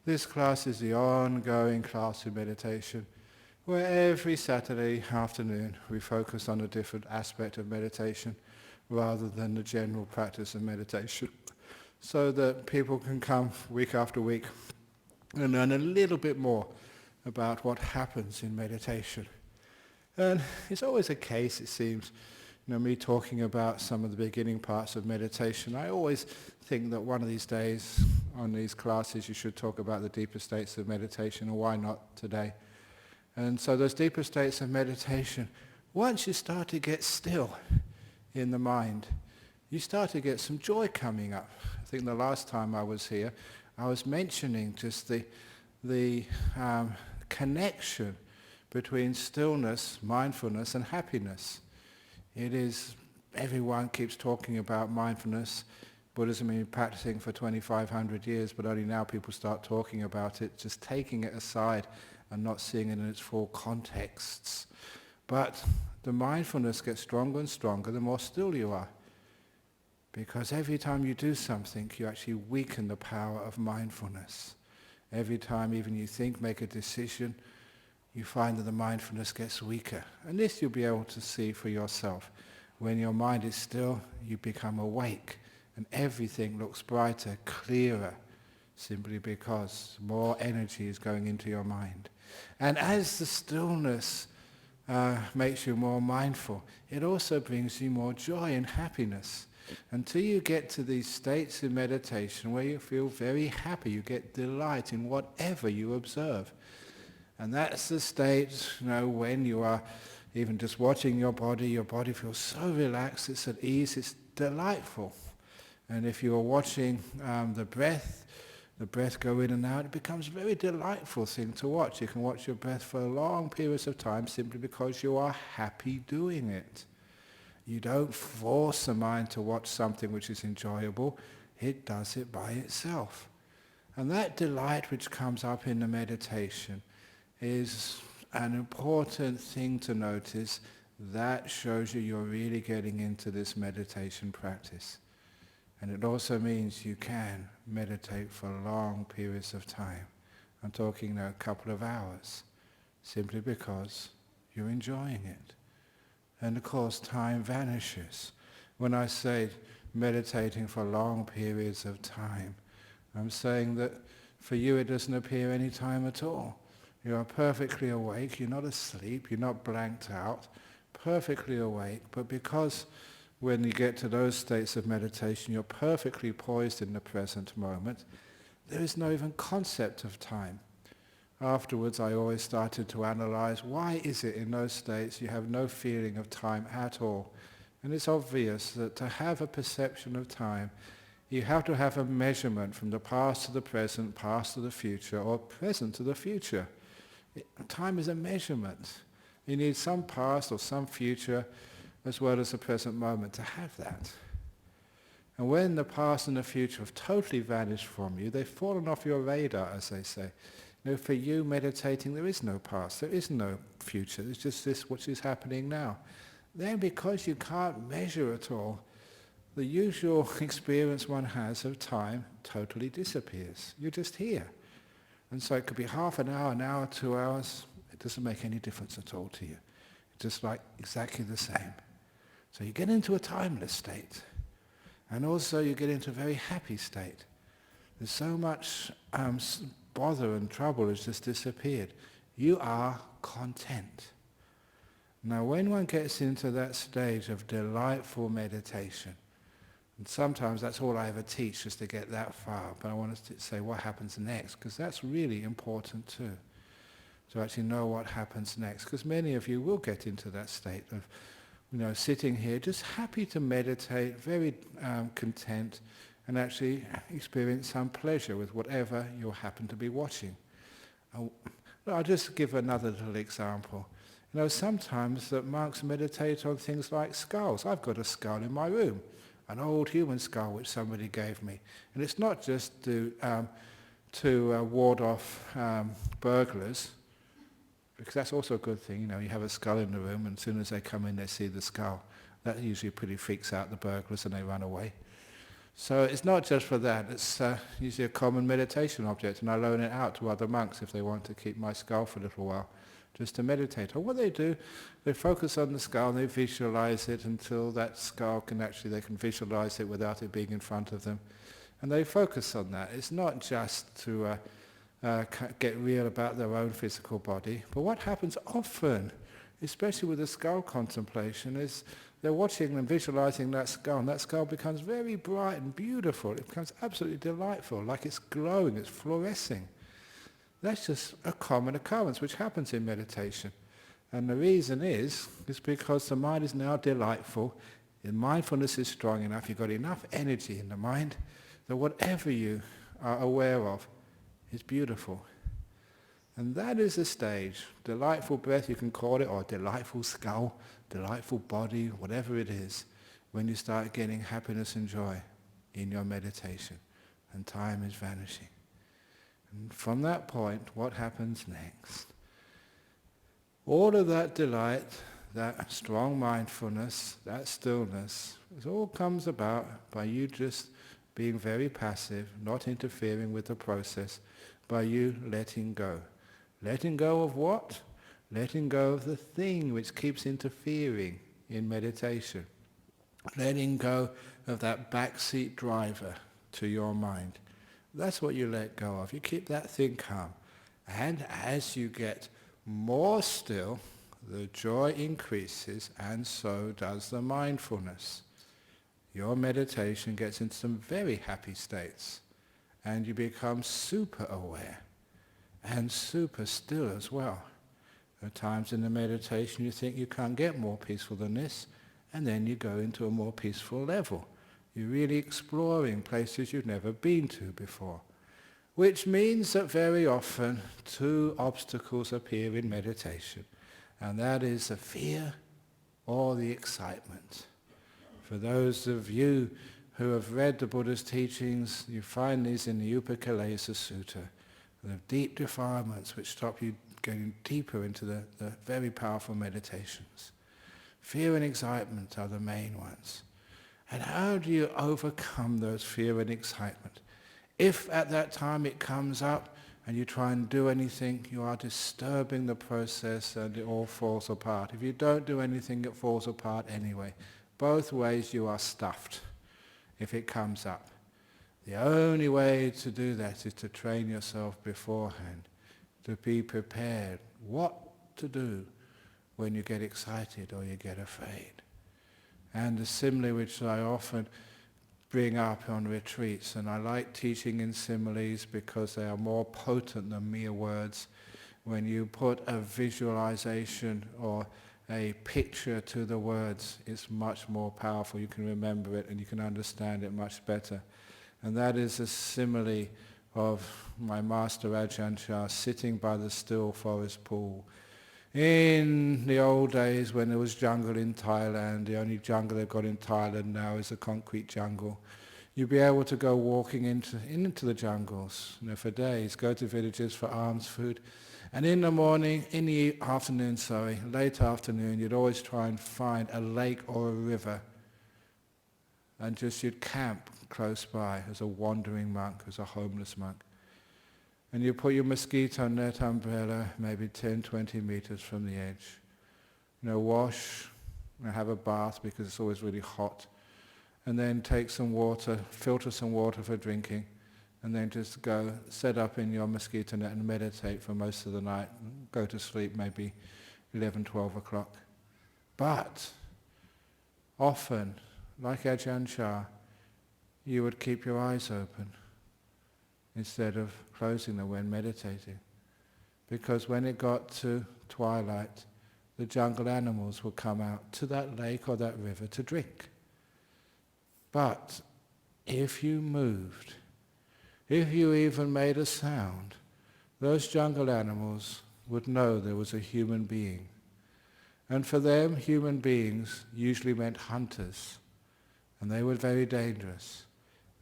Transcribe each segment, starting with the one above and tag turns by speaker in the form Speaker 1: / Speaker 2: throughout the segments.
Speaker 1: This class is the ongoing class in meditation, where every Saturday afternoon we focus on a different aspect of meditation rather than the general practice of meditation, so that people can come week after week and learn a little bit more about what happens in meditation. And it's always a case, it seems, me talking about some of the beginning parts of meditation. I always think that one of these days on these classes you should talk about the deeper states of meditation, or why not today? And so those deeper states of meditation, once you start to get still in the mind, you start to get some joy coming up. I think the last time I was here, I was mentioning just the connection between stillness, mindfulness, and happiness. It is, everyone keeps talking about mindfulness. Buddhism has been practicing for 2,500 years, but only now people start talking about it, just taking it aside and not seeing it in its full contexts. But the mindfulness gets stronger and stronger the more still you are. Because every time you do something, you actually weaken the power of mindfulness. Every time even you think, make a decision, you find that the mindfulness gets weaker. And this you'll be able to see for yourself. When your mind is still, you become awake, and everything looks brighter, clearer, simply because more energy is going into your mind. And as the stillness makes you more mindful, it also brings you more joy and happiness. Until you get to these states in meditation where you feel very happy, you get delight in whatever you observe. And that's the state, when you are even just watching your body feels so relaxed, it's at ease, it's delightful. And if you are watching the breath go in and out, it becomes a very delightful thing to watch. You can watch your breath for long periods of time simply because you are happy doing it. You don't force the mind to watch something which is enjoyable, it does it by itself. And that delight which comes up in the meditation is an important thing to notice. That shows you're really getting into this meditation practice. And it also means you can meditate for long periods of time. I'm talking now a couple of hours, simply because you're enjoying it. And of course time vanishes. When I say meditating for long periods of time, I'm saying that for you it doesn't appear any time at all. You are perfectly awake, you're not asleep, you're not blanked out, perfectly awake, but because when you get to those states of meditation, you're perfectly poised in the present moment, there is no even concept of time. Afterwards, I always started to analyze, why is it in those states you have no feeling of time at all? And it's obvious that to have a perception of time, you have to have a measurement from the past to the present, past to the future, or present to the future. Time is a measurement. You need some past or some future as well as the present moment to have that. And when the past and the future have totally vanished from you, they've fallen off your radar, as they say. For you meditating, there is no past, there is no future, there's just this which is happening now. Then because you can't measure at all, the usual experience one has of time totally disappears. You're just here. And so it could be half an hour, 2 hours. It doesn't make any difference at all to you. It's just like exactly the same. So you get into a timeless state. And also you get into a very happy state. There's so much bother and trouble has just disappeared. You are content. Now when one gets into that stage of delightful meditation, and sometimes that's all I ever teach, just to get that far. But I want to say what happens next, because that's really important too, to actually know what happens next. Because many of you will get into that state of, sitting here, just happy to meditate, very content, and actually experience some pleasure with whatever you happen to be watching. I'll just give another little example. Sometimes that monks meditate on things like skulls. I've got a skull in my room, an old human skull which somebody gave me. And it's not just to ward off burglars, because that's also a good thing. You have a skull in the room, and as soon as they come in they see the skull. That usually pretty freaks out the burglars and they run away. So it's not just for that, it's usually a common meditation object, and I loan it out to other monks if they want to keep my skull for a little while, just to meditate. Or what they do, they focus on the skull and they visualize it until that skull they can visualize it without it being in front of them. And they focus on that. It's not just to get real about their own physical body, but what happens often, especially with the skull contemplation, is they're watching and visualizing that skull, and that skull becomes very bright and beautiful. It becomes absolutely delightful, like it's glowing, it's fluorescing. That's just a common occurrence which happens in meditation. And the reason is because the mind is now delightful, the mindfulness is strong enough, you've got enough energy in the mind that whatever you are aware of is beautiful. And that is the stage. Delightful breath, you can call it, or delightful skull, delightful body, whatever it is, when you start getting happiness and joy in your meditation and time is vanishing. And from that point, what happens next? All of that delight, that strong mindfulness, that stillness, it all comes about by you just being very passive, not interfering with the process, by you letting go. Letting go of what? Letting go of the thing which keeps interfering in meditation. Letting go of that backseat driver to your mind. That's what you let go of. You keep that thing calm. And as you get more still, the joy increases, and so does the mindfulness. Your meditation gets into some very happy states, and you become super aware and super still as well. There are times in the meditation you think you can't get more peaceful than this, and then you go into a more peaceful level. You're really exploring places you've never been to before, which means that very often two obstacles appear in meditation, and that is the fear or the excitement. For those of you who have read the Buddha's teachings, you find these in the Upakalesa Sutta, the deep defilements which stop you getting deeper into the very powerful meditations. Fear and excitement are the main ones. And how do you overcome those fear and excitement? If at that time it comes up and you try and do anything, you are disturbing the process and it all falls apart. If you don't do anything, it falls apart anyway. Both ways you are stuffed if it comes up. The only way to do that is to train yourself beforehand, to be prepared what to do when you get excited or you get afraid. And the simile which I often bring up on retreats, and I like teaching in similes because they are more potent than mere words. When you put a visualization or a picture to the words, it's much more powerful. You can remember it and you can understand it much better. And that is a simile of my master Ajahn Chah sitting by the still forest pool. In the old days when there was jungle in Thailand, the only jungle they've got in Thailand now is a concrete jungle. You'd be able to go walking into the jungles, for days, go to villages for alms food. And in the morning, late afternoon, you'd always try and find a lake or a river. And you'd camp close by as a wandering monk, as a homeless monk. And you put your mosquito net umbrella maybe 10, 20 meters from the edge. Wash, have a bath because it's always really hot. And then take some water, filter some water for drinking. And then just go set up in your mosquito net and meditate for most of the night. Go to sleep maybe 11, 12 o'clock. But often, like Ajahn Chah, you would keep your eyes open instead of closing them when meditating. Because when it got to twilight, the jungle animals would come out to that lake or that river to drink. But if you moved, if you even made a sound, those jungle animals would know there was a human being. And for them, human beings usually meant hunters, and they were very dangerous.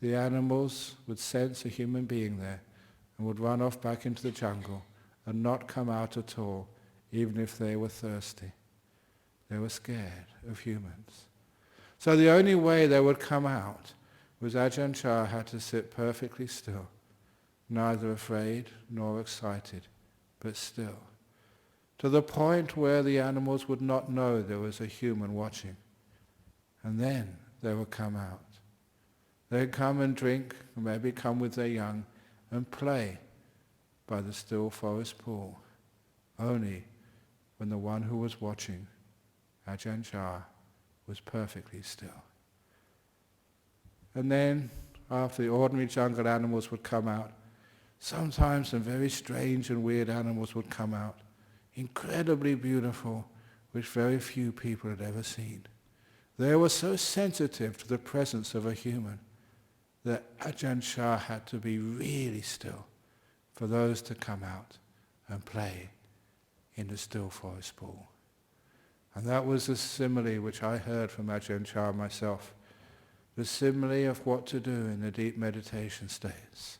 Speaker 1: The animals would sense a human being there and would run off back into the jungle and not come out at all, even if they were thirsty. They were scared of humans. So the only way they would come out was Ajahn Chah had to sit perfectly still, neither afraid nor excited, but still, to the point where the animals would not know there was a human watching. And then they would come out. They'd come and drink, or maybe come with their young, and play by the still forest pool, only when the one who was watching, Ajahn Chah, was perfectly still. And then, after the ordinary jungle animals would come out, sometimes some very strange and weird animals would come out, incredibly beautiful, which very few people had ever seen. They were so sensitive to the presence of a human that Ajahn Chah had to be really still for those to come out and play in the still forest pool. And that was the simile which I heard from Ajahn Chah myself, the simile of what to do in the deep meditation states.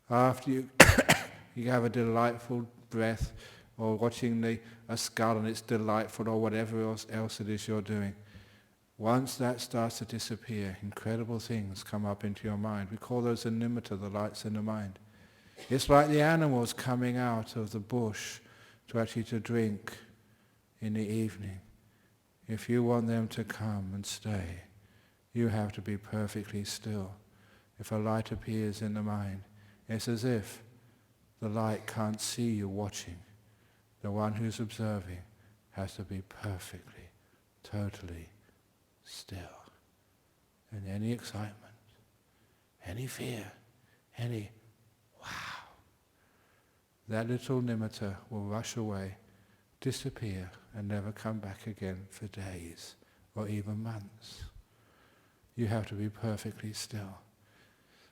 Speaker 1: After you have a delightful breath, or watching a skull and it's delightful, or whatever else it is you're doing, once that starts to disappear, incredible things come up into your mind. We call those the nimitta, the lights in the mind. It's like the animals coming out of the bush to drink in the evening. If you want them to come and stay, you have to be perfectly still. If a light appears in the mind, it's as if the light can't see you watching. The one who's observing has to be perfectly, totally still. And any excitement, any fear, any wow, that little nimitta will rush away, disappear, and never come back again for days or even months. You have to be perfectly still.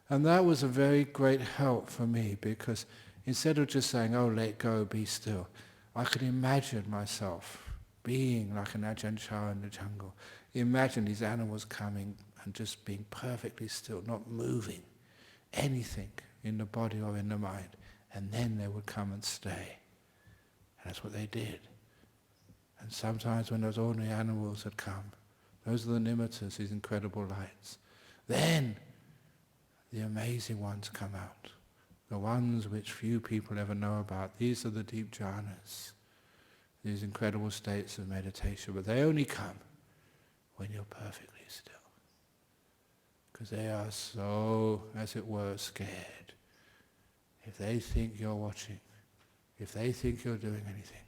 Speaker 1: And that was a very great help for me, because instead of just saying, oh, let go, be still, I could imagine myself being like an Ajahn Chah in the jungle. Imagine these animals coming and just being perfectly still, not moving anything in the body or in the mind. And then they would come and stay. And that's what they did. And sometimes when those ordinary animals had come, those are the nimittas, these incredible lights. Then the amazing ones come out. The ones which few people ever know about. These are the deep jhanas, these incredible states of meditation. But they only come when you're perfectly still. Because they are so, as it were, scared. If they think you're watching, if they think you're doing anything,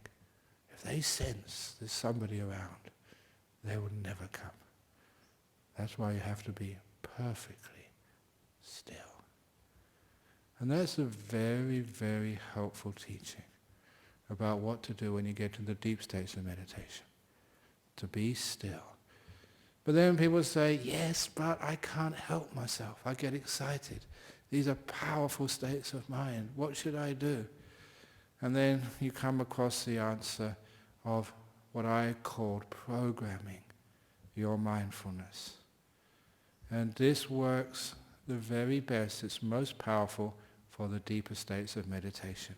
Speaker 1: if they sense there's somebody around, they will never come. That's why you have to be perfectly still. And that's a very, very helpful teaching about what to do when you get to the deep states of meditation. To be still. But then people say, yes, but I can't help myself. I get excited. These are powerful states of mind. What should I do? And then you come across the answer of what I called programming your mindfulness. And this works the very best. It's most powerful for the deeper states of meditation.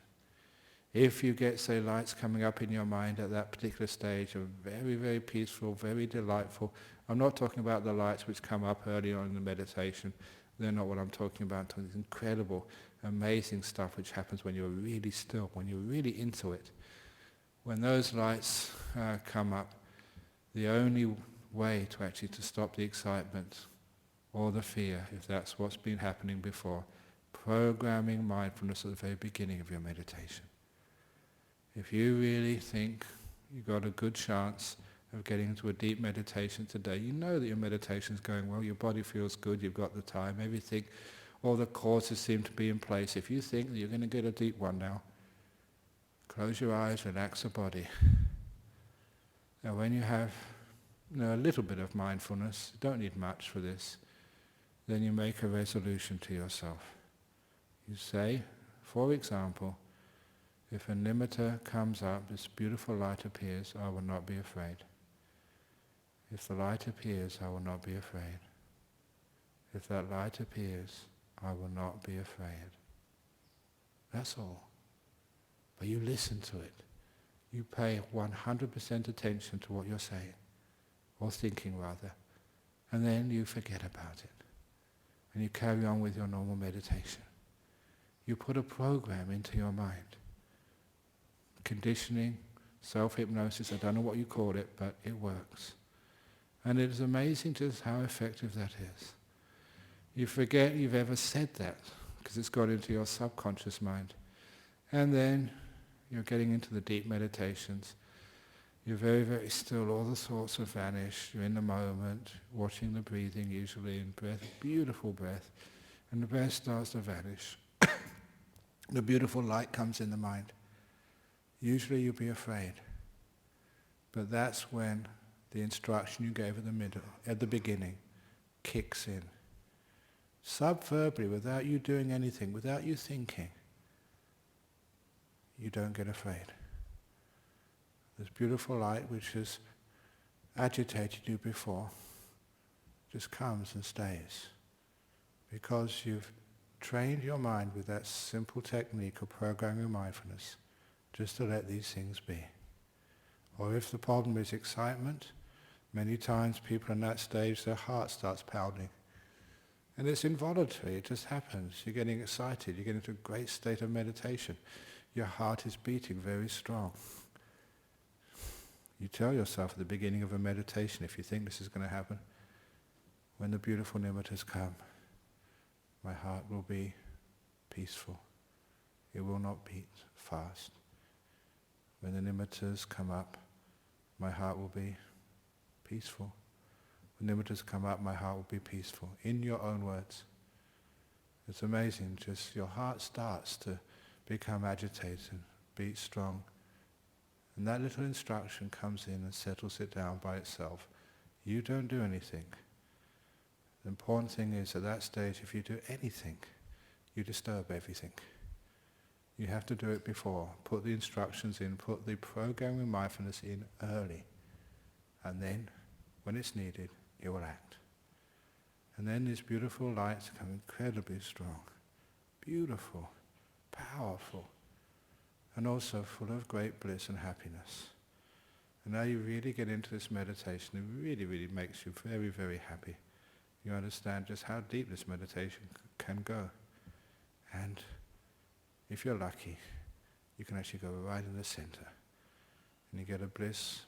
Speaker 1: If you get, say, lights coming up in your mind at that particular stage of very, very peaceful, very delightful. I'm not talking about the lights which come up early on in the meditation. They're not what I'm talking about. I'm talking about this incredible, amazing stuff which happens when you're really still, when you're really into it. When those lights come up, the only way to stop the excitement or the fear, if that's what's been happening before, programming mindfulness at the very beginning of your meditation. If you really think you've got a good chance of getting into a deep meditation today, you know that your meditation is going well, your body feels good, you've got the time, everything, all the causes seem to be in place. If you think that you're going to get a deep one now, close your eyes, relax the body. Now when you have a little bit of mindfulness, you don't need much for this, then you make a resolution to yourself. You say, for example, if a nimitta comes up, this beautiful light appears, I will not be afraid. If the light appears, I will not be afraid. If that light appears, I will not be afraid. That's all. But you listen to it. You pay 100% attention to what you're saying, or thinking rather, and then you forget about it. and you carry on with your normal meditation. You put a program into your mind. Conditioning, self-hypnosis, I don't know what you call it, but it works. And it is amazing just how effective that is. You forget you've ever said that, because it's got into your subconscious mind. And then you're getting into the deep meditations. You're very, very still, all the thoughts have vanished, you're in the moment, watching the breathing usually, and breath, beautiful breath, and the breath starts to vanish. The beautiful light comes in the mind. Usually you'll be afraid, but that's when the instruction you gave at the beginning kicks in. Subverbally, without you doing anything, without you thinking, you don't get afraid. This beautiful light which has agitated you before just comes and stays, because you've trained your mind with that simple technique of programming mindfulness just to let these things be. Or if the problem is excitement, many times people in that stage, their heart starts pounding. And it's involuntary, it just happens. You're getting excited, you get into a great state of meditation. Your heart is beating very strong. You tell yourself at the beginning of a meditation, if you think this is going to happen, when the beautiful nimittas come, my heart will be peaceful. It will not beat fast. When the nimittas come up, my heart will be peaceful. When nimittas come up, my heart will be peaceful. In your own words. It's amazing, just your heart starts to become agitated, beat strong. And that little instruction comes in and settles it down by itself. You don't do anything. The important thing is, at that stage, if you do anything, you disturb everything. You have to do it before. Put the instructions in, put the programming mindfulness in early. And then, when it's needed, you will act. And then these beautiful lights come incredibly strong. Beautiful, powerful, and also full of great bliss and happiness. And now you really get into this meditation. It really, really makes you very, very happy. You understand just how deep this meditation can go. And if you're lucky, you can actually go right in the center. And you get a bliss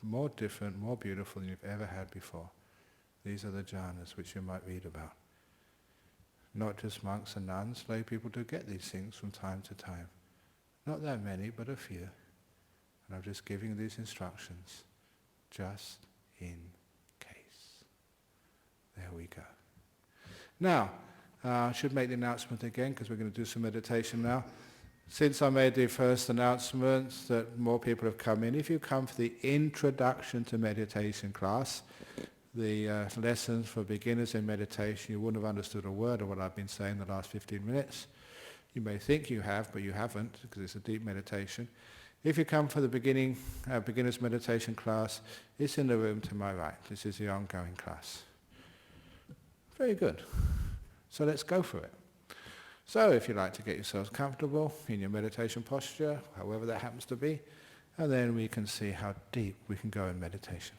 Speaker 1: more different, more beautiful than you've ever had before. These are the jhanas which you might read about. Not just monks and nuns, lay people do get these things from time to time. Not that many, but a few. And I'm just giving these instructions just in case. There we go. Now, I should make the announcement again because we're going to do some meditation now. Since I made the first announcement that more people have come in, if you come for the Introduction to Meditation class, the lessons for beginners in meditation, you wouldn't have understood a word of what I've been saying the last 15 minutes. You may think you have, but you haven't, because it's a deep meditation. If you come for the beginner's meditation class, it's in the room to my right. This is the ongoing class. Very good. So let's go for it. So if you like to get yourselves comfortable in your meditation posture, however that happens to be, and then we can see how deep we can go in meditation.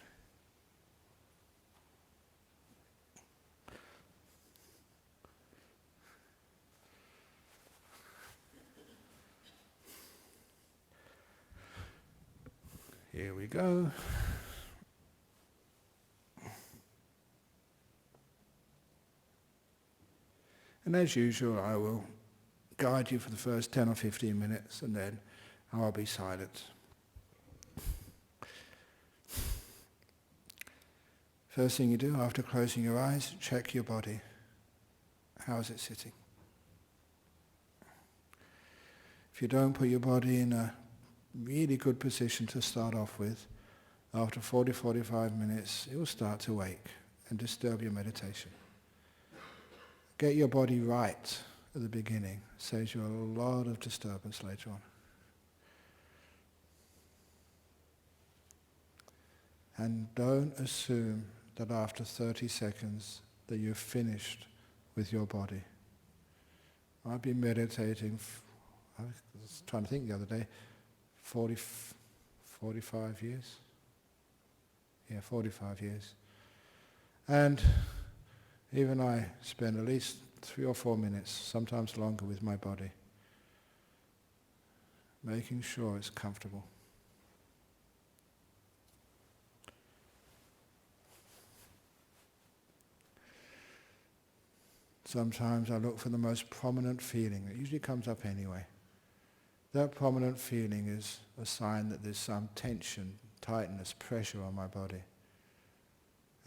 Speaker 1: Here we go. And as usual, I will guide you for the first 10 or 15 minutes, and then I'll be silent. First thing you do after closing your eyes, check your body. How is it sitting? If you don't put your body in a really good position to start off with, after 40-45 minutes, it will start to wake and disturb your meditation. Get your body right at the beginning. Saves you a lot of disturbance later on. And don't assume that after 30 seconds that you've finished with your body. I've been meditating, I was trying to think the other day, 45 years? Yeah, 45 years. And Even I spend at least 3 or 4 minutes, sometimes longer, with my body, making sure it's comfortable. Sometimes I look for the most prominent feeling. It usually comes up anyway. That prominent feeling is a sign that there's some tension, tightness, pressure on my body.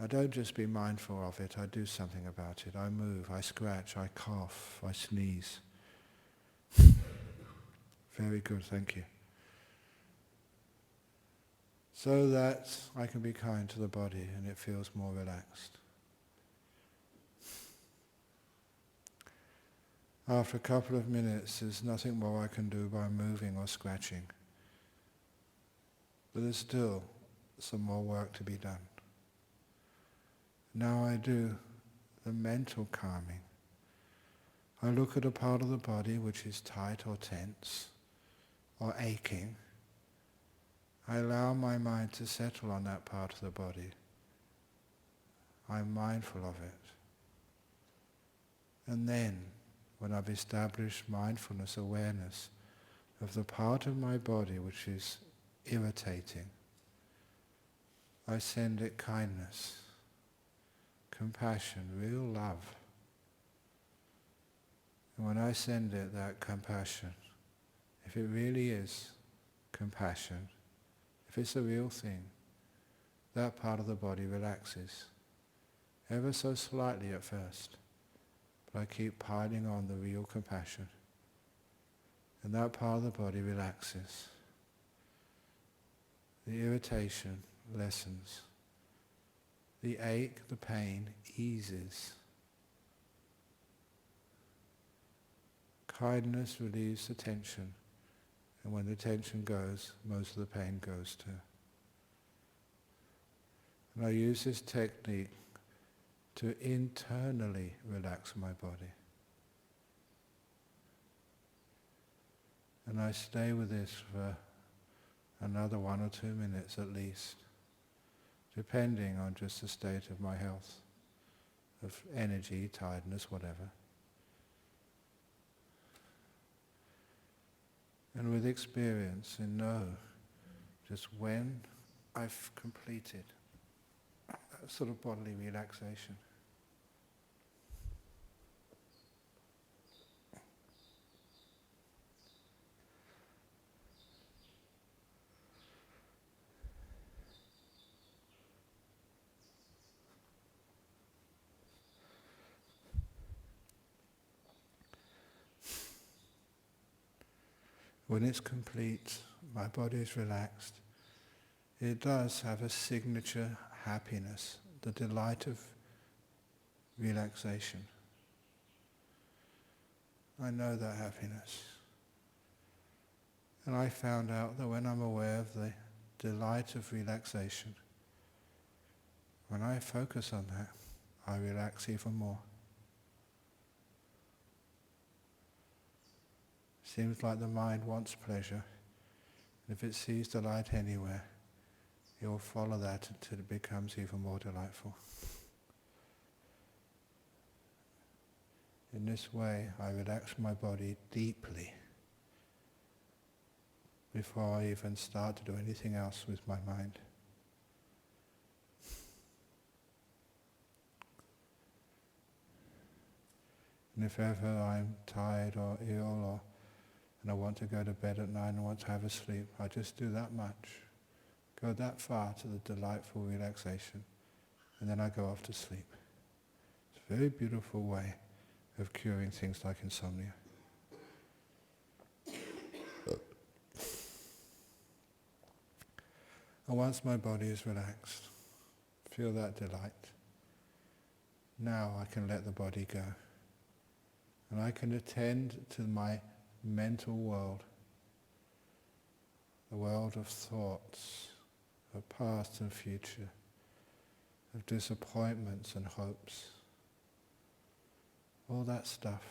Speaker 1: I don't just be mindful of it, I do something about it. I move, I scratch, I cough, I sneeze. Very good, thank you. So that I can be kind to the body and it feels more relaxed. After a couple of minutes, there's nothing more I can do by moving or scratching. But there's still some more work to be done. Now I do the mental calming. I look at a part of the body which is tight or tense or aching. I allow my mind to settle on that part of the body. I'm mindful of it. And then, when I've established mindfulness, awareness of the part of my body which is irritating, I send it kindness, compassion, real love. And when I send it that compassion, if it really is compassion, if it's a real thing, that part of the body relaxes, ever so slightly at first. But I keep piling on the real compassion. And that part of the body relaxes. The irritation lessens. The ache, the pain eases. Kindness relieves the tension. And when the tension goes, most of the pain goes too. And I use this technique to internally relax my body. And I stay with this for another 1 or 2 minutes at least, depending on just the state of my health, of energy, tiredness, whatever. And with experience, and know just when I've completed that sort of bodily relaxation, when it's complete, my body is relaxed, it does have a signature happiness, the delight of relaxation. I know that happiness. And I found out that when I'm aware of the delight of relaxation, when I focus on that, I relax even more. Seems like the mind wants pleasure. And if it sees delight anywhere, it will follow that until it becomes even more delightful. In this way, I relax my body deeply before I even start to do anything else with my mind. And if ever I'm tired or ill and I want to go to bed at night and want to have a sleep, I just do that much. Go that far to the delightful relaxation, and then I go off to sleep. It's a very beautiful way of curing things like insomnia. And once my body is relaxed, feel that delight. Now I can let the body go. And I can attend to my mental world, the world of thoughts, of past and future, of disappointments and hopes. All that stuff,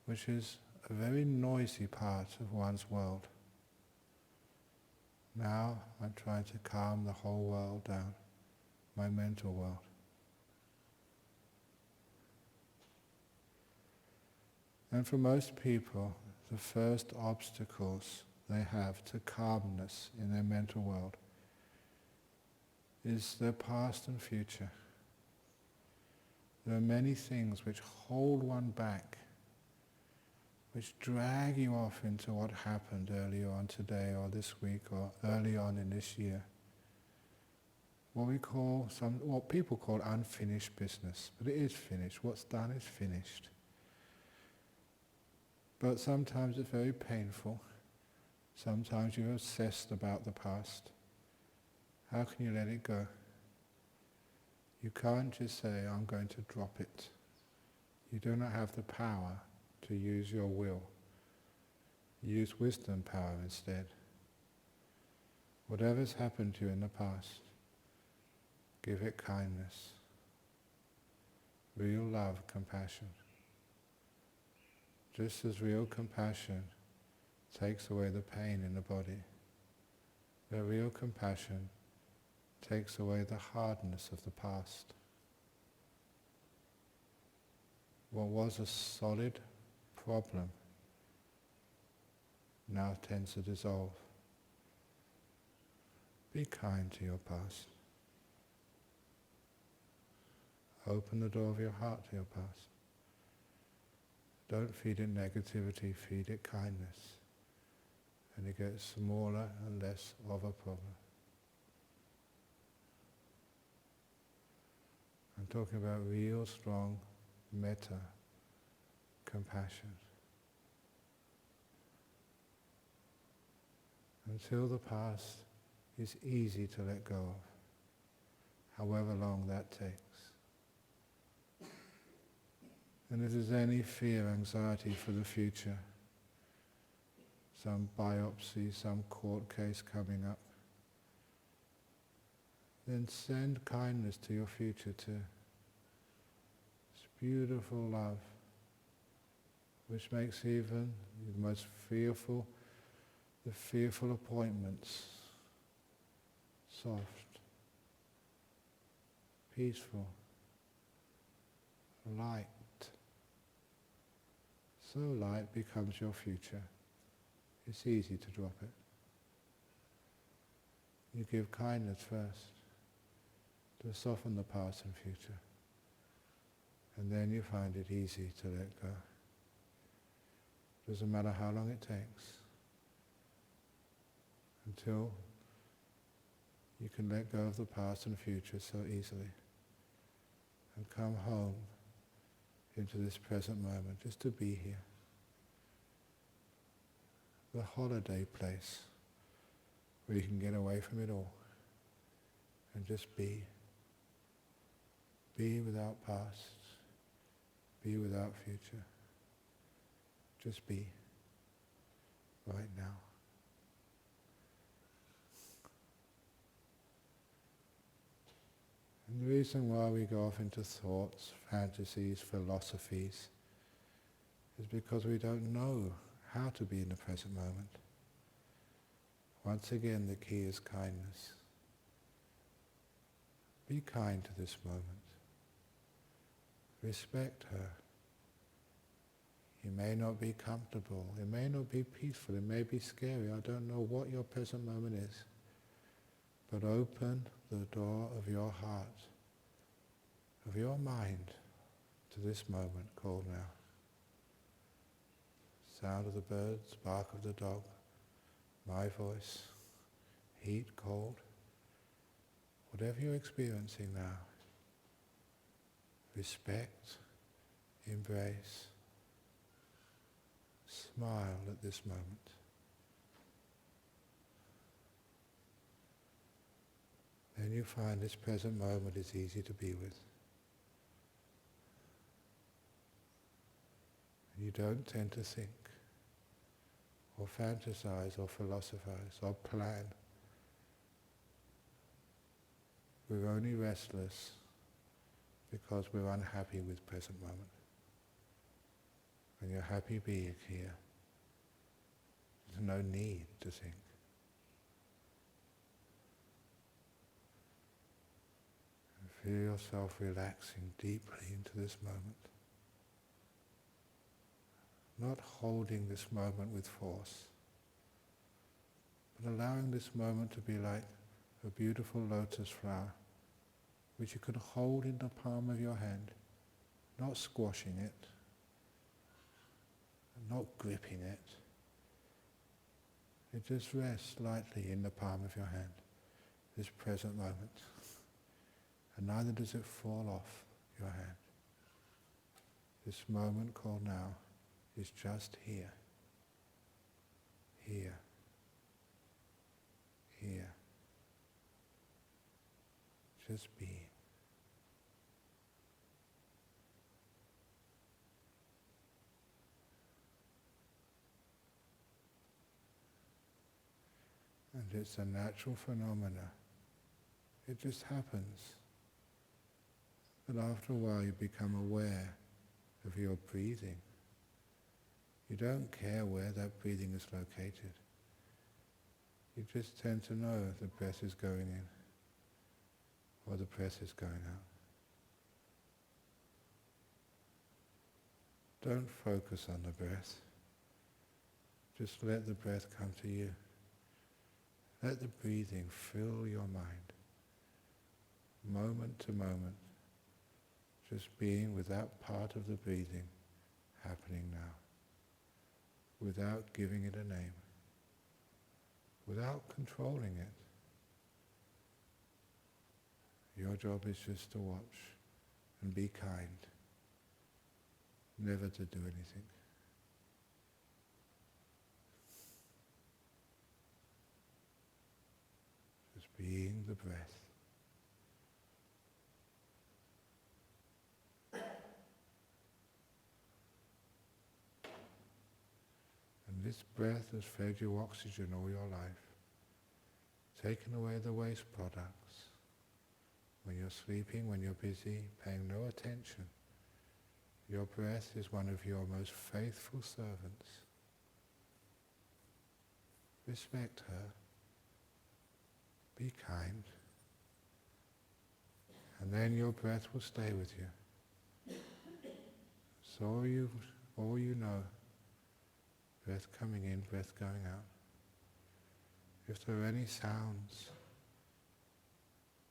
Speaker 1: which is a very noisy part of one's world. Now I'm trying to calm the whole world down, my mental world. And for most people, the first obstacles they have to calmness in their mental world is their past and future. There are many things which hold one back, which drag you off into what happened earlier on today or this week or early on in this year. What people call unfinished business, but it is finished. What's done is finished. But sometimes it's very painful. Sometimes you're obsessed about the past. How can you let it go? You can't just say, I'm going to drop it. You do not have the power to use your will. Use wisdom power instead. Whatever's happened to you in the past, give it kindness, real love, compassion. Just as real compassion takes away the pain in the body, the real compassion takes away the hardness of the past. What was a solid problem now tends to dissolve. Be kind to your past. Open the door of your heart to your past. Don't feed it negativity, feed it kindness. And it gets smaller and less of a problem. I'm talking about real strong metta, compassion. Until the past is easy to let go of, however long that takes. And if there's any fear, anxiety for the future, some biopsy, some court case coming up, then send kindness to your future too. It's beautiful love, which makes even the most fearful, the fearful appointments soft, peaceful, light. So light becomes your future. It's easy to drop it. You give kindness first to soften the past and future. And then you find it easy to let go. Doesn't matter how long it takes until you can let go of the past and future so easily and come home into this present moment, just to be here. The holiday place where you can get away from it all and just be. Be without past, be without future. Just be right now. And the reason why we go off into thoughts, fantasies, philosophies is because we don't know how to be in the present moment. Once again, the key is kindness. Be kind to this moment. Respect her. You may not be comfortable, it may not be peaceful, it may be scary, I don't know what your present moment is. But open the door of your heart, of your mind, to this moment called now. Sound of the birds, bark of the dog, my voice, heat, cold, whatever you're experiencing now, respect, embrace, smile at this moment. Then you find this present moment is easy to be with. You don't tend to think, or fantasize, or philosophize, or plan. We're only restless because we're unhappy with present moment. When you're happy being here, there's no need to think. And feel yourself relaxing deeply into this moment. not holding this moment with force, but allowing this moment to be like a beautiful lotus flower, which you can hold in the palm of your hand, not squashing it, not gripping it. It just rests lightly in the palm of your hand, this present moment. And neither does it fall off your hand. This moment called now is just here, here, here. Just being. And it's a natural phenomena. It just happens. But after a while you become aware of your breathing. You don't care where that breathing is located. You just tend to know the breath is going in or the breath is going out. Don't focus on the breath. Just let the breath come to you. Let the breathing fill your mind, moment to moment, just being with that part of the breathing happening now, without giving it a name, without controlling it. Your job is just to watch and be kind, never to do anything. Just being the breath. And this breath has fed you oxygen all your life, taken away the waste products. When you're sleeping, when you're busy, paying no attention, your breath is one of your most faithful servants. Respect her. Be kind. And then your breath will stay with you. So all you know, breath coming in, breath going out. If there are any sounds,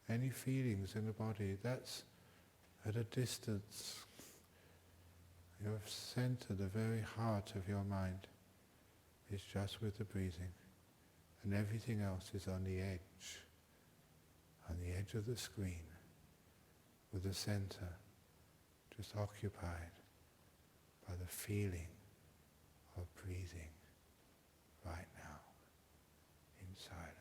Speaker 1: any feelings in the body, that's at a distance. Your center, the very heart of your mind, is just with the breathing. And everything else is on the edge of the screen, with the center just occupied by the feeling of breathing right now in silence.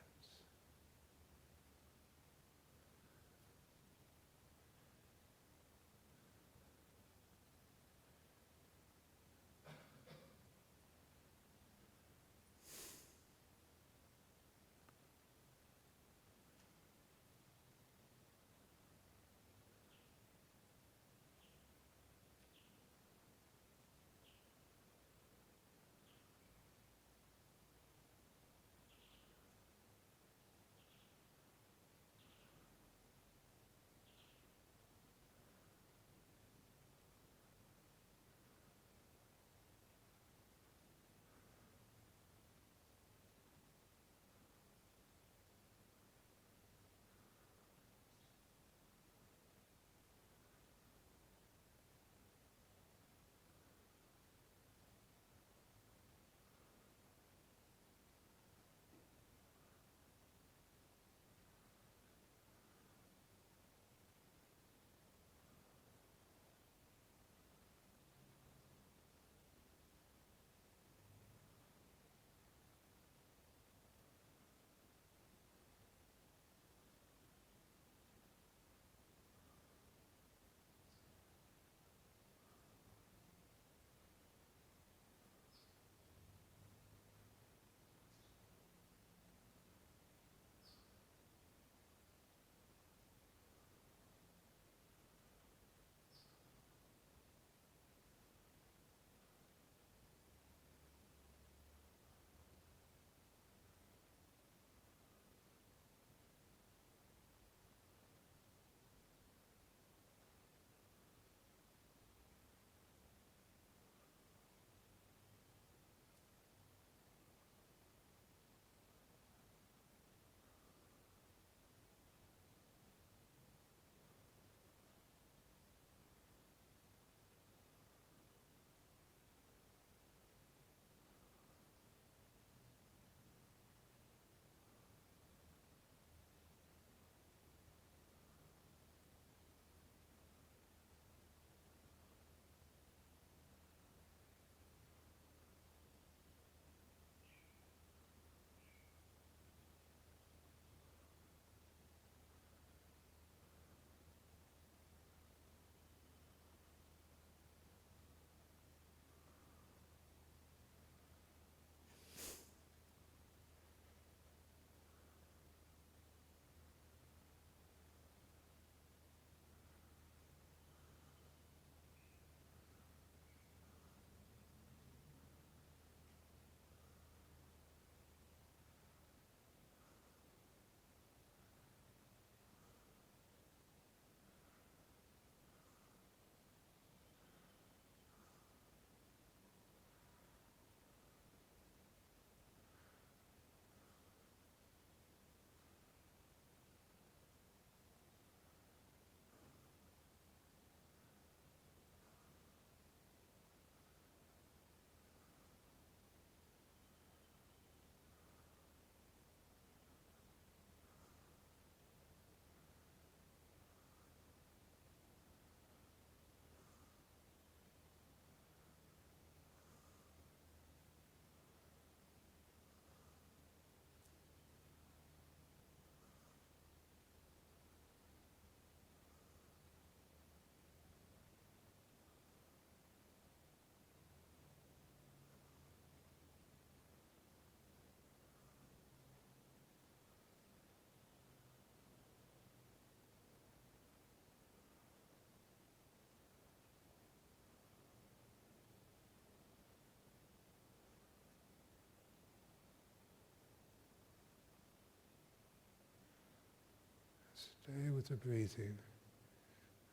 Speaker 1: Stay with the breathing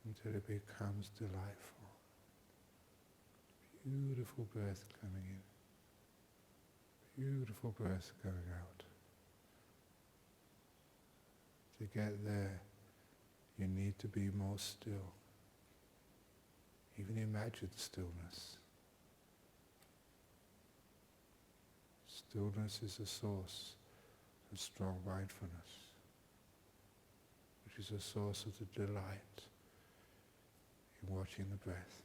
Speaker 1: until it becomes delightful. Beautiful breath coming in, beautiful breath going out. To get there, you need to be more still. Even imagine stillness. Stillness is a source of strong mindfulness, which is a source of the delight in watching the breath.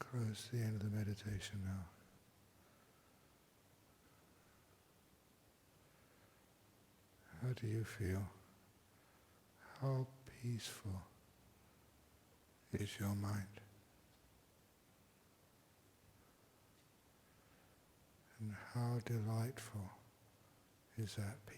Speaker 1: Close to the end of the meditation now. How do you feel? How peaceful is your mind? And how delightful is that peace?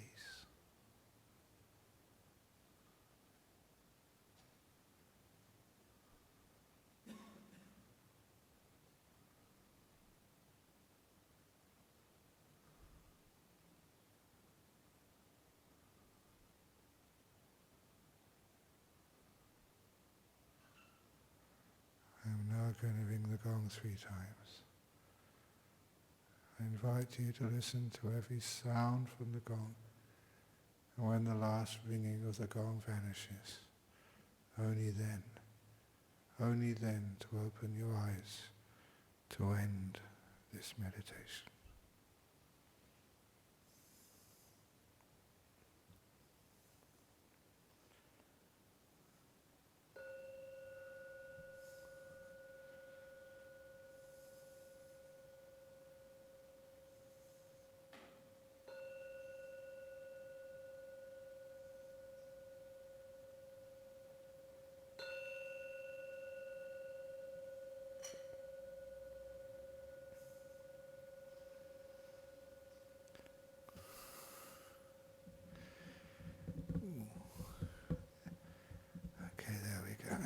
Speaker 1: I'm now going to ring the gong 3 times. I invite you to listen to every sound from the gong, and when the last ringing of the gong vanishes, only then to open your eyes to end this meditation. Okay, there we go.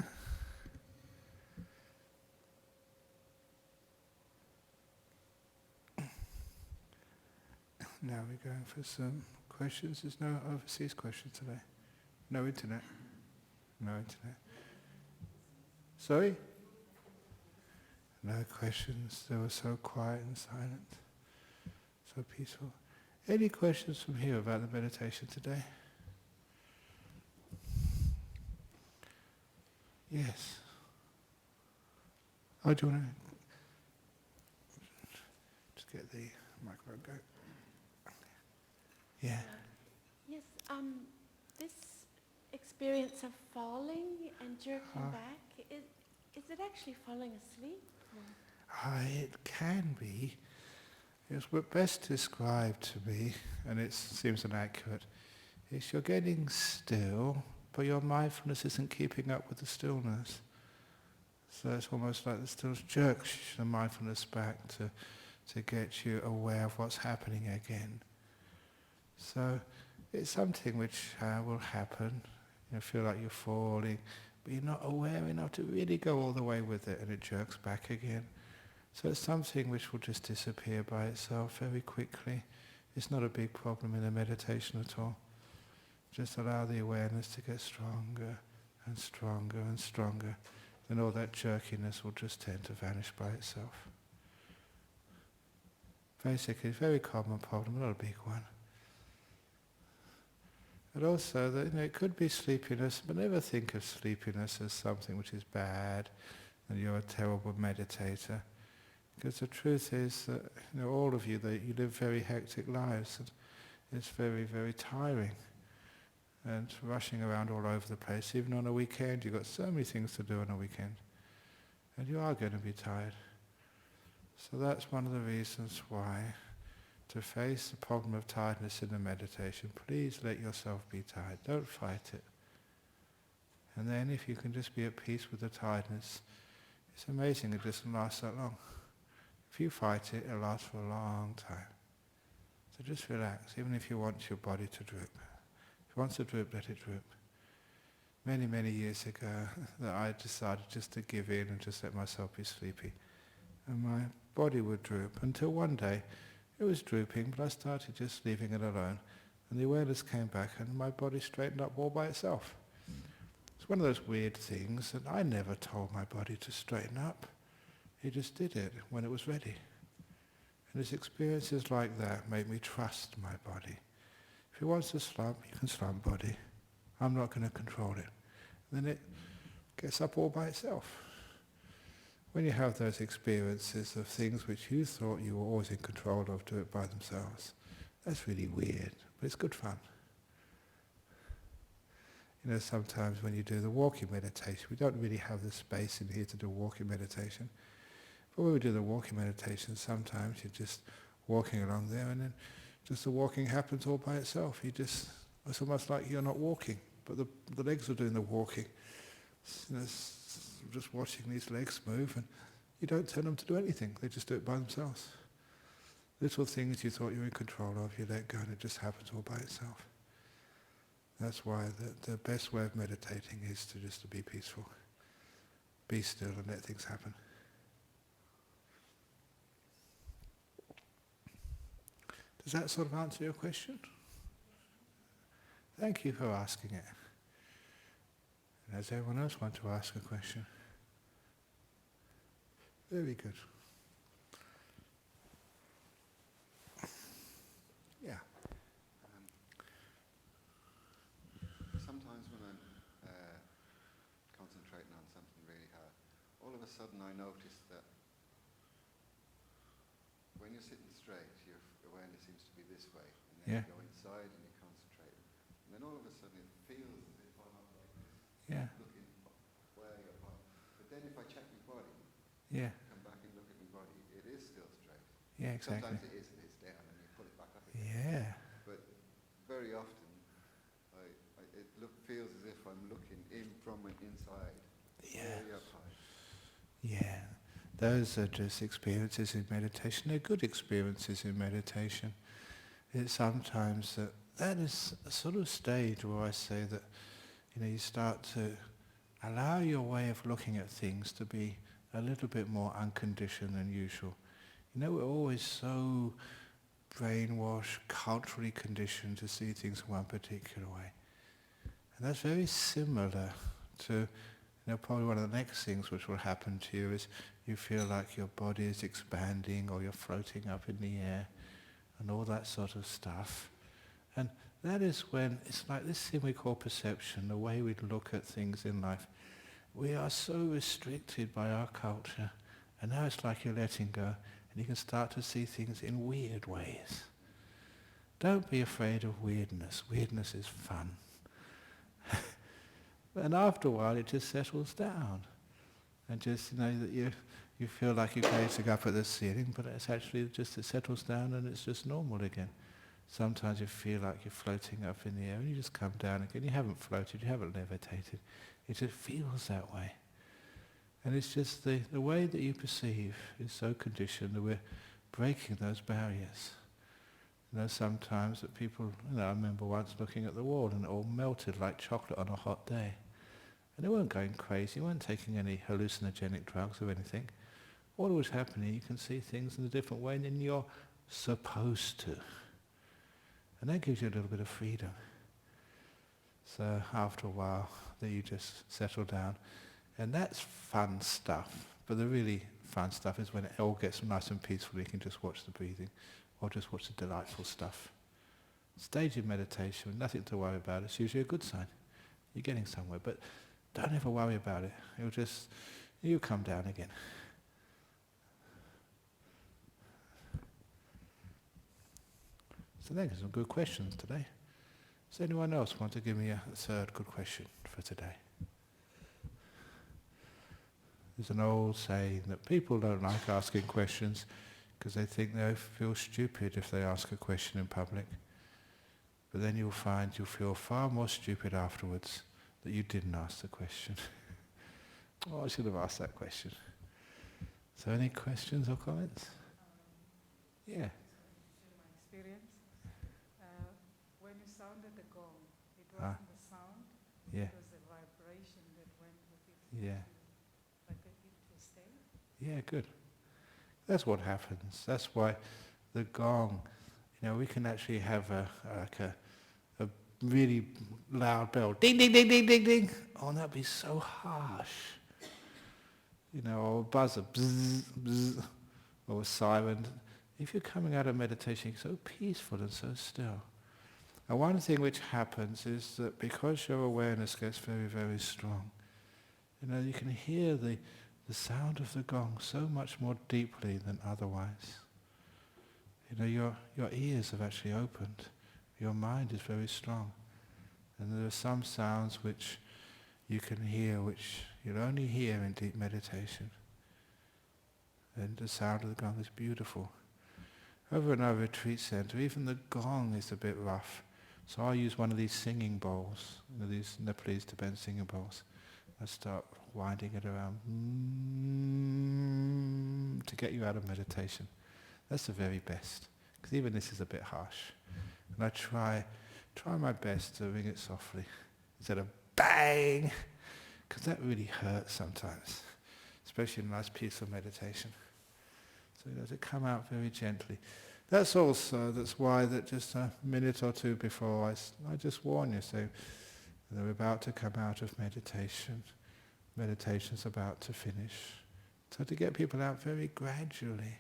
Speaker 1: Now we're going for some questions. There's no overseas questions today. No internet. No internet. Sorry? No questions. They were so quiet and silent. So peaceful. Any questions from here about the meditation today? Yes. Oh, do you want to just get the microphone going? Yeah.
Speaker 2: Yes, this experience of falling and jerking back, is it actually falling asleep?
Speaker 1: It can be. It's what best described to me, and it seems inaccurate, is you're getting still, but your mindfulness isn't keeping up with the stillness. So it's almost like the stillness jerks the mindfulness back to get you aware of what's happening again. So it's something which will happen. You feel like you're falling, but you're not aware enough to really go all the way with it, and it jerks back again. So it's something which will just disappear by itself very quickly. It's not a big problem in a meditation at all. Just allow the awareness to get stronger and stronger and stronger. Then all that jerkiness will just tend to vanish by itself. Basically, it's a very common problem, not a big one. But also, that it could be sleepiness, but never think of sleepiness as something which is bad and you're a terrible meditator. Because the truth is that all of you, that you live very hectic lives, and it's very, very tiring. And rushing around all over the place, even on a weekend, you've got so many things to do on a weekend. And you are going to be tired. So that's one of the reasons why, to face the problem of tiredness in the meditation, please let yourself be tired. Don't fight it. And then if you can just be at peace with the tiredness, it's amazing it doesn't last that long. If you fight it, it'll last for a long time. So just relax, even if you want your body to droop. If it wants to droop, let it droop. Many, many years ago, that I decided just to give in and just let myself be sleepy. And my body would droop until one day it was drooping, but I started just leaving it alone. And the awareness came back and my body straightened up all by itself. It's one of those weird things that I never told my body to straighten up. It just did it when it was ready. And it's experiences like that make me trust my body. If it wants to slump, you can slump, body. I'm not going to control it. Then it gets up all by itself. When you have those experiences of things which you thought you were always in control of do it by themselves, that's really weird, but it's good fun. Sometimes when you do the walking meditation, we don't really have the space in here to do walking meditation. But when we do the walking meditation, sometimes you're just walking along there and then just the walking happens all by itself. It's almost like you're not walking, but the legs are doing the walking. Just watching these legs move, and you don't tell them to do anything. They just do it by themselves. Little things you thought you were in control of, you let go and it just happens all by itself. That's why the best way of meditating is to be peaceful. Be still and let things happen. Does that sort of answer your question? Thank you for asking it. And does everyone else want to ask a question? Very good. Yeah.
Speaker 3: Sometimes when I'm concentrating on something really hard, all of a sudden I notice that when you're sitting straight, your awareness seems to be this way, and then you go inside and you concentrate, and then all of a sudden it feels as if I'm up like this, looking way up. But then if I check my body, come back and look at my body, it is still straight.
Speaker 1: Yeah, exactly.
Speaker 3: Sometimes it is and it's down, and you pull it back up again.
Speaker 1: Yeah.
Speaker 3: But very often it feels as if I'm looking in from an inside, very up high.
Speaker 1: Yeah. Those are just experiences in meditation. They're good experiences in meditation. It's sometimes that is a sort of stage where I say that you start to allow your way of looking at things to be a little bit more unconditioned than usual. We're always so brainwashed, culturally conditioned to see things one particular way. And that's very similar to, probably one of the next things which will happen to you is you feel like your body is expanding or you're floating up in the air and all that sort of stuff. And that is when it's like this thing we call perception, the way we look at things in life. We are so restricted by our culture, and now it's like you're letting go and you can start to see things in weird ways. Don't be afraid of weirdness. Weirdness is fun. And after a while it just settles down. And just, that you feel like you're gazing up at the ceiling, but it's actually just, it settles down and it's just normal again. Sometimes you feel like you're floating up in the air and you just come down again. You haven't floated, you haven't levitated. It just feels that way. And it's just the way that you perceive is so conditioned that we're breaking those barriers. Sometimes that people, I remember once looking at the wall and it all melted like chocolate on a hot day. And they weren't going crazy, they weren't taking any hallucinogenic drugs or anything. All that was happening, you can see things in a different way than you're supposed to. And that gives you a little bit of freedom. So after a while, then you just settle down. And that's fun stuff. But the really fun stuff is when it all gets nice and peaceful, you can just watch the breathing or just watch the delightful stuff. Stage of meditation with nothing to worry about, it's usually a good sign. You're getting somewhere, but don't ever worry about it. You'll come down again. So thank you, some good questions today. Does anyone else want to give me a third good question for today? There's an old saying that people don't like asking questions because they think they feel stupid if they ask a question in public. But then you'll find you'll feel far more stupid afterwards that you didn't ask the question. Oh, I should have asked that question. So any questions or comments? Yeah.
Speaker 4: My experience, when you sounded the gong, it wasn't the sound, it was the vibration that went with it.
Speaker 1: Yeah.
Speaker 4: Like it to stay.
Speaker 1: Yeah, good. That's what happens. That's why the gong, we can actually have a really loud bell. Ding, ding, ding, ding, ding, ding. Oh, that'd be so harsh. Or a buzzer. Bzz, bzz, or a siren. If you're coming out of meditation, you're so peaceful and so still. And one thing which happens is that because your awareness gets very, very strong, you can hear the sound of the gong so much more deeply than otherwise. Your ears have actually opened. Your mind is very strong. And there are some sounds which you can hear, which you'll only hear in deep meditation. And the sound of the gong is beautiful. Over in our retreat center, even the gong is a bit rough. So I use one of these singing bowls, these Nepalese Tibetan singing bowls. I start winding it around to get you out of meditation. That's the very best, because even this is a bit harsh. And I try my best to ring it softly instead of bang, because that really hurts sometimes, especially in a nice peaceful meditation. So to come out very gently. That's why that just a minute or two before I just warn you, so they're about to come out of meditation. Meditation's about to finish. So to get people out very gradually.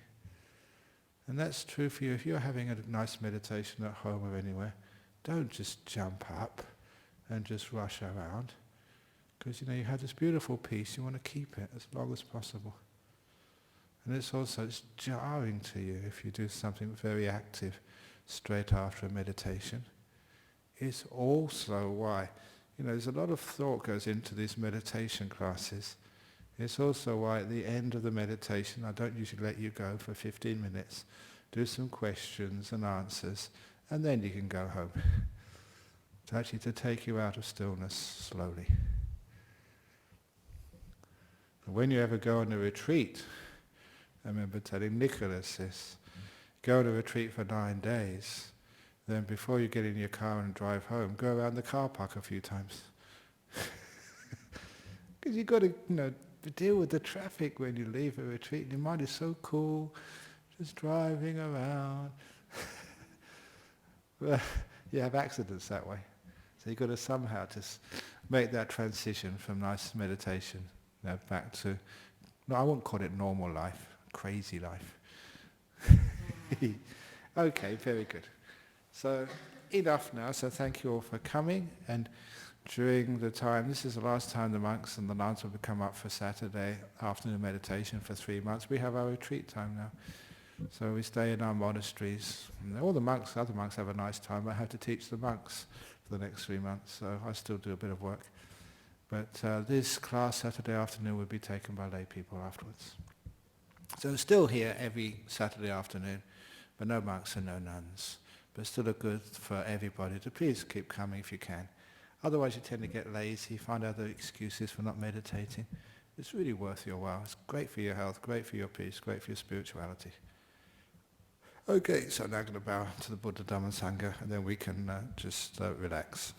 Speaker 1: And that's true for you. If you're having a nice meditation at home or anywhere, don't just jump up and just rush around. Because you have this beautiful peace, you want to keep it as long as possible. And it's jarring to you if you do something very active straight after a meditation. It's also why, there's a lot of thought goes into these meditation classes. It's also why at the end of the meditation, I don't usually let you go for 15 minutes, do some questions and answers, and then you can go home. To take you out of stillness slowly. When you ever go on a retreat, I remember telling Nicholas this, go on a retreat for 9 days, then before you get in your car and drive home, go around the car park a few times. Because you've got to, deal with the traffic when you leave a retreat. Your mind is so cool, just driving around. Well, you have accidents that way. So you've got to somehow just make that transition from nice meditation back to, I won't call it normal life, crazy life. Okay, very good. So enough now, so thank you all for coming, and during the time, this is the last time the monks and the nuns will come up for Saturday afternoon meditation for 3 months. We have our retreat time now. So we stay in our monasteries. And all the monks, other monks have a nice time. I have to teach the monks for the next 3 months, so I still do a bit of work. But this class Saturday afternoon will be taken by lay people afterwards. So still here every Saturday afternoon, but no monks and no nuns. But still good for everybody to please keep coming if you can. Otherwise you tend to get lazy, find other excuses for not meditating. It's really worth your while. It's great for your health, great for your peace, great for your spirituality. Okay, so now I'm going to bow to the Buddha, Dhamma and Sangha, and then we can just relax.